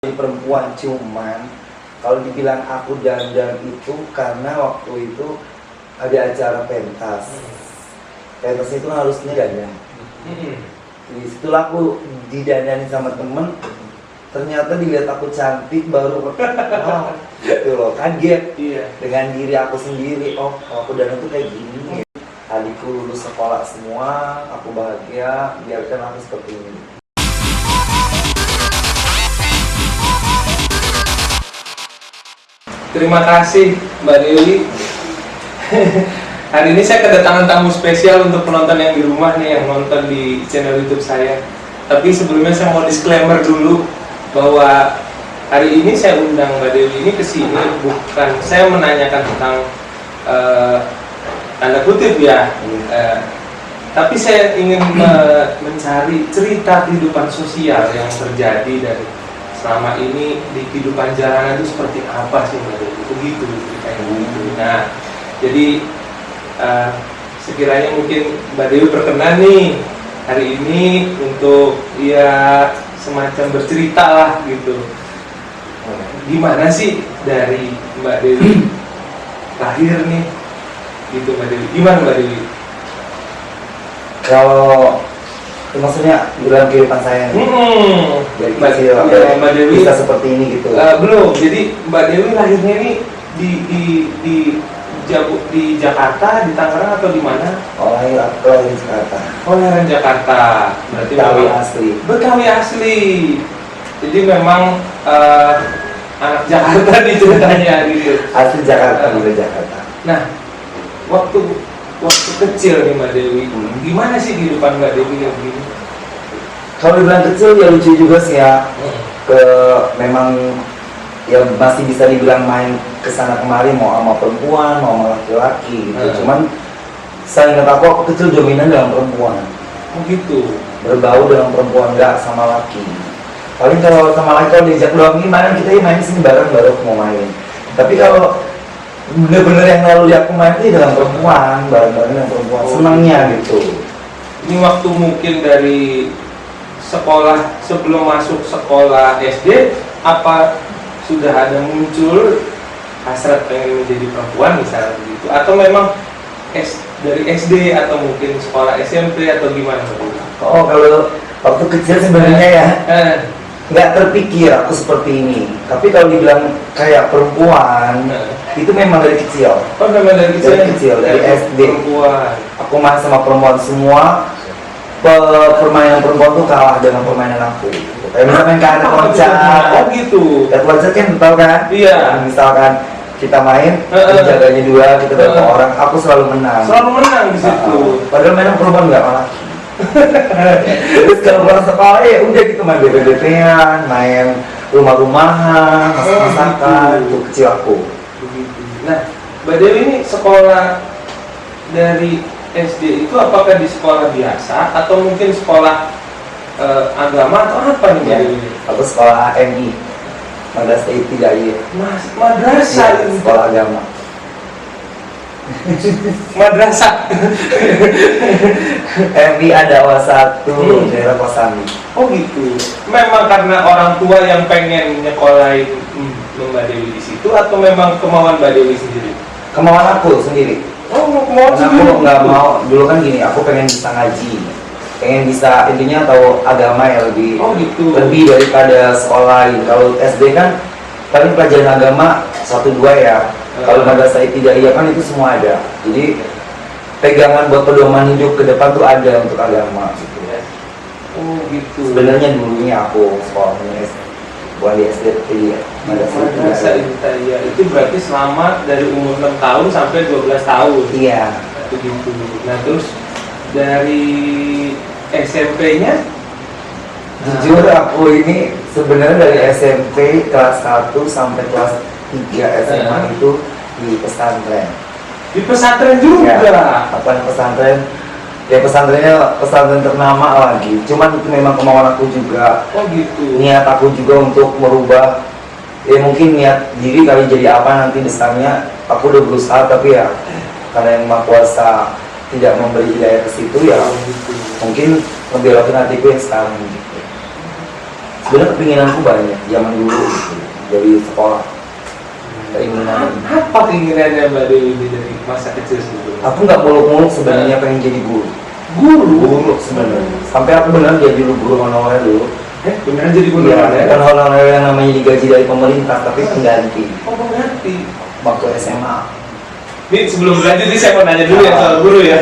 perempuan, cuman kalau dibilang aku dandan itu karena waktu itu ada acara pentas. Pentas itu harusnya dandan. Di situlah aku didandani sama temen. Ternyata dilihat aku cantik baru wow, gitu loh, kaget dengan diri aku sendiri. Oh, kalau aku dandan tuh kayak gini. Adikku lulus sekolah semua, aku bahagia, biarkan aku seperti ini. Terima kasih Mbak Dewi. Hari ini saya kedatangan tamu spesial untuk penonton yang di rumah nih, yang nonton di channel YouTube saya. Tapi sebelumnya saya mau disclaimer dulu bahwa hari ini saya undang Mbak Dewi ini ke sini bukan saya menanyakan tentang tanda kutip ya, tapi saya ingin mencari cerita kehidupan sosial yang terjadi dari selama ini di kehidupan jalanan itu seperti apa sih Mbak Dewi? Begitu ceritanya begitu. Nah, jadi sekiranya mungkin Mbak Dewi berkenan nih hari ini untuk ya semacam bercerita lah gitu. Gimana sih dari Mbak Dewi lahir nih gitu Mbak Dewi? Gimana Mbak Dewi? Kalau maksudnya dalam kehidupan saya dari kecil Mbak Dewi bisa seperti ini gitu. Belum. Jadi Mbak Dewi lahirnya ini di Jakarta, di Tangerang atau di mana? Oh, lahir di Jakarta. Oh, lahir Jakarta. Berarti Betawi asli. Betawi asli. Jadi memang anak Jakarta di ceritanya gitu. Asli Jakarta, dari Jakarta. Nah, waktu kecil nih Mbak Dewi, gimana sih kehidupan Mbak Dewi yang begini? Kalau dibilang kecil ya lucu juga sih ya. Memang ya masih bisa dibilang main kesana kemari, mau sama perempuan, mau sama laki-laki gitu. Cuman saya ingat aku kecil dominan dengan perempuan. Oh gitu. Berbau dengan perempuan, nggak sama laki. Paling kalau sama laki kalau diajak doang gimana, kita main sini bareng baru mau main. Tapi kalau bener-bener yang lalu aku main itu dengan perempuan, bareng-bareng dengan perempuan, senangnya gitu. Ini waktu mungkin dari sekolah, sebelum masuk sekolah SD, apa sudah ada muncul hasrat pengen menjadi perempuan misalnya begitu, atau memang dari SD atau mungkin sekolah SMP atau gimana? Oh, kalau waktu kecil sebenarnya ya nggak terpikir aku seperti ini. Tapi kalau dibilang kayak perempuan itu memang dari kecil. Oh, memang dari kecil, dari SD. Perempuan. Aku main sama perempuan semua. Permainan perempuan tuh kalah dengan permainan aku. Kayak misalnya main karet loncat. Oh gitu. Karet loncat kan tahu kan? Iya. Misalkan kita main, jaganya dua, kita berapa orang, aku selalu menang. Selalu menang di situ. Padahal mainan perempuan nggak malah. Terus kalau pulang sekolah ya udah gitu main bebek-bebekan, main rumah-rumahan, masak-masakan, itu kecil aku. Begitu. Nah, Mbak Dewi ini sekolah dari SD itu apakah di sekolah biasa atau mungkin sekolah agama atau apa nih Mbak Dewi? Aku sekolah AMI, Madrasah Ibtidaiyah. Madrasah Ya, sekolah agama. Madrasah. MI Adawa 1 daerah Kosambi. Oh gitu. Memang karena orang tua yang pengen nyekolahin Mbak Dewi di situ atau memang kemauan Mbak Dewi sendiri? Kemauan aku sendiri. Oh, kemauan sendiri. Aku nggak mau. Dulu kan gini, aku pengen bisa ngaji, pengen bisa intinya tahu agama ya lebih. Oh gitu. Lebih daripada sekolah. Kalau SD kan paling pelajaran agama 1-2 ya. Kalau madrasah ibtidaiyah kan itu semua ada. Jadi pegangan buat pedoman hidup ke depan tuh ada untuk agama gitu. Oh gitu. Sebenarnya dulunya aku sekolahnya bukan di SD ya. Madrasah Ibtidaiyah itu berarti selama dari umur 6 tahun sampai 12 tahun. Iya. Begitu. Nah terus dari SMP-nya? Jujur aku ini sebenarnya dari SMP kelas 1 sampai kelas 3 SMA itu di pesantren. Di pesantren juga? Ya, pesantren. Ya pesantrennya pesantren ternama lagi. Cuman itu memang kemauan aku juga. Oh gitu. Niat aku juga untuk merubah. Ya mungkin niat diri kali jadi apa nanti desainnya. Aku udah berusaha tapi ya karena yang Maha Kuasa tidak memberi hidayah ke situ ya. Oh, gitu. Mungkin ngebelokin hatiku yang sekarang gitu. Sebenarnya keinginanku banyak zaman dulu gitu, dari sekolah. Keinginan. Apa keinginannya Mbak Dewi dari masa kecil sebelumnya? Aku nggak muluk-muluk sebenarnya pengen jadi guru. Guru sebenarnya. Sampai aku benar jadi guru honorer dulu. Beneran jadi guru Iya, honorer? bukan honorer yang namanya digaji dari pemerintah, tapi pengganti. Oh, pengganti. Waktu SMA. Ini sebelum lanjut nih saya mau nanya dulu ya soal guru ya.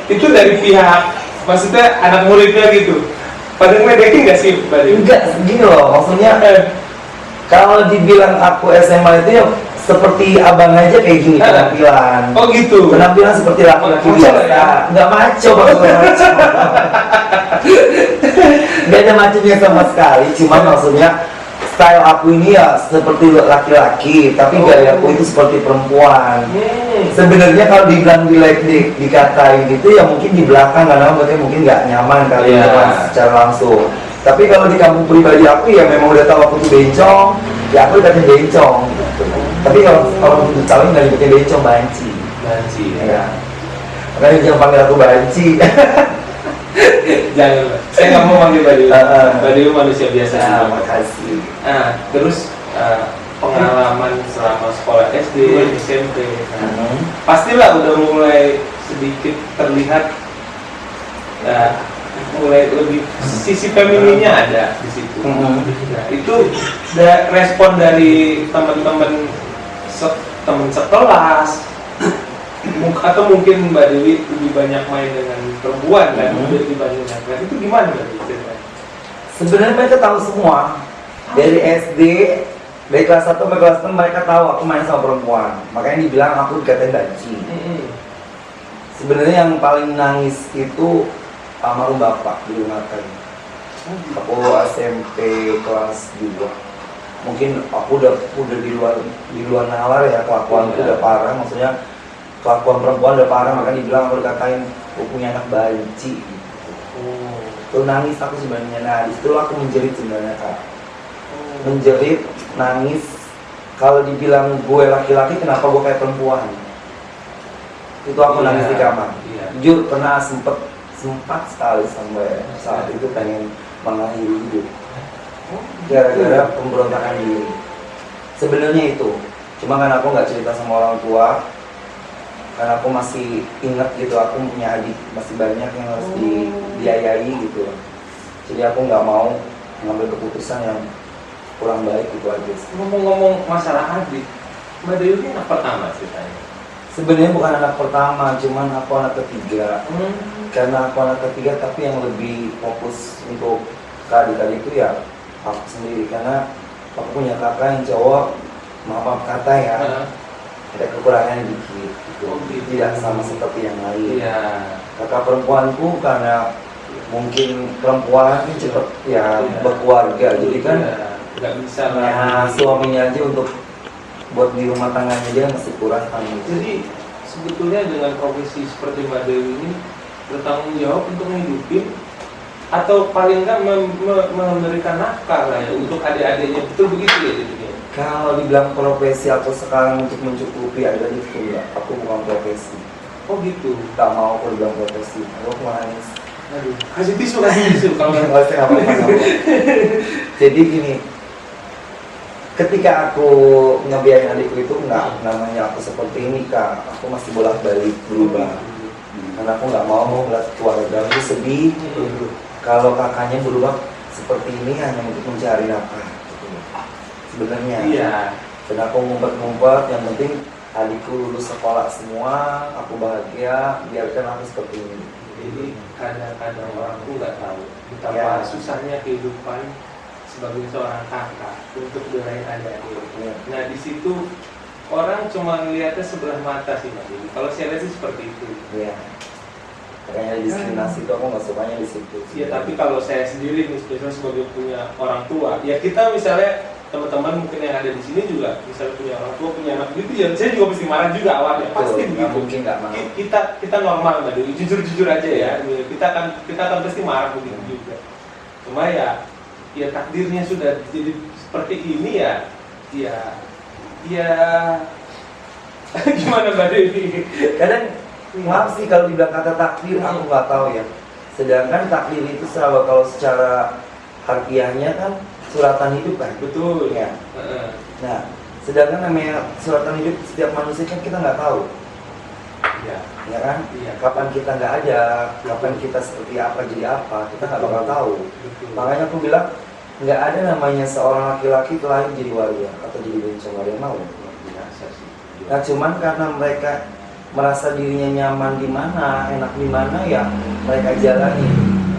Itu dari pihak, maksudnya anak muridnya gitu. Pada ngedekin nggak sih Mbak Dewi? Enggak, gini loh, maksudnya kalau dibilang aku SMA itu ya seperti abang aja kayak gini penampilan. Oh gitu. Penampilan seperti laki-laki biasa. Ya? Nggak maco, maksudnya maco. Nggak ada maconya sama sekali, cuman maksudnya style aku ini ya seperti laki-laki, tapi gayaku itu seperti perempuan. Sebenarnya kalau dibilang dikatain gitu ya mungkin di belakang karena mungkin nggak nyaman kali ya secara langsung. Tapi kalau di kampung pribadi aku ya memang udah tahu aku tuh bencong, ya aku dikatain bencong. Tapi kalau untuk tahu nggak dikatain bencong, banci. Banci Ya. Makanya jangan panggil aku banci. Jangan, saya nggak mau manggil Mbak Dewi. Mbak Dewi manusia biasa. Terima kasih. Nah, terus pengalaman selama sekolah SD, SMP, pastilah udah mulai sedikit terlihat, mulai lebih sisi femininnya ada di situ. Nah, itu respon dari teman-teman teman sekelas, atau mungkin Mbak Dewi lebih banyak main dengan perempuan kan dibanding laki-laki, itu gimana Mbak Dewi? Sebenarnya mereka tahu semua dari SD, dari kelas 1 sampai kelas 6 mereka tahu aku main sama perempuan, makanya dibilang aku dikatain banci. Sebenarnya yang paling nangis itu almarhum bapak di rumah tadi. Aku SMP kelas 2. Mungkin aku udah di luar nalar ya, kelakuanku udah parah, maksudnya kelakuan perempuan udah parah, makanya dibilang aku dikatain aku punya anak banci. Tuh nangis aku sebenarnya. Nah disitu aku menjerit sebenarnya Kak. Menjerit, nangis. Kalau dibilang gue laki-laki, kenapa gue kayak perempuan? Itu aku nangis di kamar. Jujur pernah sempat sekali sampai saat itu pengen mengakhiri hidup gara-gara pemberontakan diri. Sebenarnya itu, cuma kan aku nggak cerita sama orang tua karena aku masih ingat gitu, aku punya adik masih banyak yang harus dibiayai gitu. Jadi aku nggak mau mengambil keputusan yang kurang baik gitu aja. Ngomong-ngomong masalah adik, Mbak Dewi ini anak pertama ceritanya? Sebenarnya bukan anak pertama, cuman aku anak ketiga. Karena aku anak ketiga, tapi yang lebih fokus untuk adik-adik itu ya aku sendiri. Karena aku punya kakak yang cowok, maaf kata ya, ada kekurangan dikit gitu. Tidak sama seperti yang lain. Kakak perempuanku karena mungkin perempuan cepet ya berkeluarga, jadi kan nggak bisa ya suaminya aja untuk buat di rumah tangganya aja masih kurang kan. Jadi sebetulnya dengan profesi seperti Mbak Dewi ini bertanggung jawab untuk menghidupi atau paling nggak memberikan nafkah lah ya untuk adik-adiknya, betul begitu ya jadinya? Kalau dibilang profesi atau sekarang untuk mencukupi ada itu enggak, aku bukan profesi. Oh gitu? Tak mau aku bilang profesi, aku nangis. Aduh, kasih tisu kalau nggak pasti apa-apa. Jadi gini, ketika aku ngebiayain adikku itu enggak namanya aku seperti ini Kak, aku masih bolak-balik berubah. Karena aku nggak mau ngeliat keluarga aku sedih. Kalau kakaknya berubah seperti ini hanya untuk mencari nafkah. Sebenarnya. Iya. Dan aku ngumpet-ngumpet, yang penting adikku lulus sekolah semua, aku bahagia, biarkan aku seperti ini. Jadi kadang-kadang orang tuh nggak tahu betapa susahnya kehidupan sebagai seorang kakak untuk belain adik-adik. Nah di situ orang cuma ngeliatnya sebelah mata sih Mas. Kalau saya lihat sih seperti itu. Iya. Kayaknya diskriminasi itu aku nggak sukanya di situ. Iya, tapi kalau saya sendiri nih, misalnya sebagai punya orang tua, ya kita misalnya teman-teman mungkin yang ada di sini juga, misalnya punya orang tua, punya anak gitu, ya saya juga mesti marah juga awalnya. Pasti begitu. Mungkin nggak marah. Kita normal Mbak Dewi, jujur aja ya. Kita akan pasti marah begitu juga. Cuma ya takdirnya sudah jadi seperti ini ya gimana Mbak Dewi? Kadang maaf sih kalau dibilang kata takdir, aku nggak tahu ya. Sedangkan takdir itu selalu kalau secara harfiahnya kan suratan hidup kan. Betul. Ya. Nah, sedangkan namanya suratan hidup setiap manusia kan kita nggak tahu, Iya. ya kan? Iya. Kapan kita nggak ada, kapan kita seperti apa jadi apa, kita nggak bakal tahu. Betul. Makanya aku bilang nggak ada namanya seorang laki-laki terlahir jadi waria atau jadi bencong, nggak ada yang mau. Luar biasa sih. Nah, cuman karena mereka merasa dirinya nyaman di mana, enak di mana, ya mereka jalani.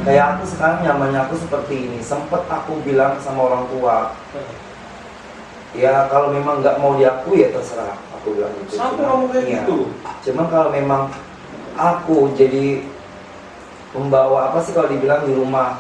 Kayak aku sekarang nyamannya aku seperti ini. Sempet aku bilang sama orang tua, ya kalau memang nggak mau diakui ya terserah, aku bilang gitu. Sampai ngomong kayak iya. gitu. Cuman kalau memang aku jadi pembawa apa sih kalau dibilang di rumah,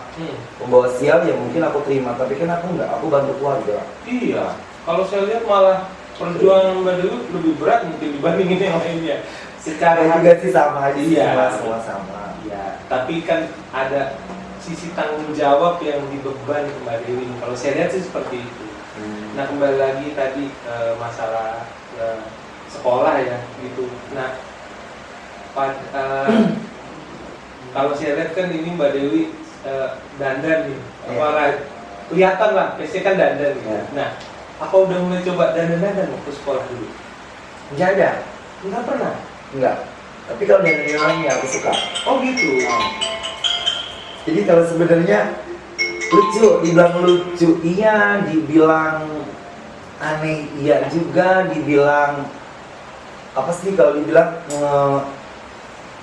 pembawa sial, ya mungkin aku terima. Tapi kan aku nggak, aku bantu keluarga. Iya. Kalau saya lihat malah perjuangan Mbak Dewi lebih berat mungkin dibandingin yang lainnya. Secara Saya juga sih sama aja, Iya. semua sama. Ya, tapi kan ada sisi tanggung jawab yang dibeban ke Mbak Dewi. Kalau saya lihat sih seperti itu. Nah, kembali lagi tadi masalah sekolah ya gitu. Nah, kalau saya lihat kan ini Mbak Dewi dandan nih, apalagi kelihatan lah, biasanya kan dandan gitu. Iya. Nah, apa udah mulai coba dandan waktu sekolah dulu? Nggak ada, Enggak pernah. nggak. Tapi kalau dari orangnya aku suka. Oh gitu. Jadi kalau sebenarnya lucu, dibilang lucu iya, dibilang aneh iya juga, dibilang apa sih kalau dibilang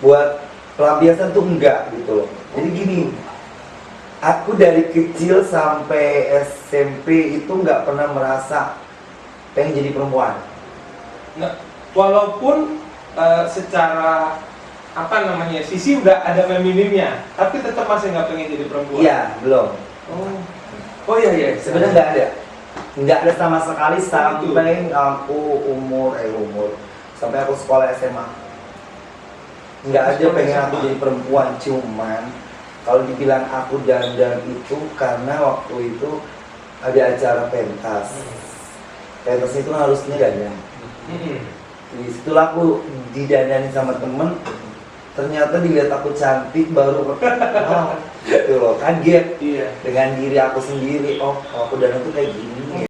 buat pelampiasan tuh enggak gitu loh. Jadi gini, aku dari kecil sampai SMP itu nggak pernah merasa pengen jadi perempuan. Nah, walaupun secara apa namanya sisi udah ada feminimnya, tapi tetap masih nggak pengen jadi perempuan. Iya, belum. Oh iya iya. Sebenarnya nggak ada sama sekali sampai aku umur sampai aku sekolah SMA. Nggak ada pengen aku jadi perempuan. Cuman kalau dibilang aku dandan itu karena waktu itu ada acara pentas. Pentas itu harusnya dandan. Di situlah aku didandani sama temen. Ternyata dilihat aku cantik baru gitu loh, kaget Iya. dengan diri aku sendiri. Oh, kalau aku dandan tuh kayak gini ya.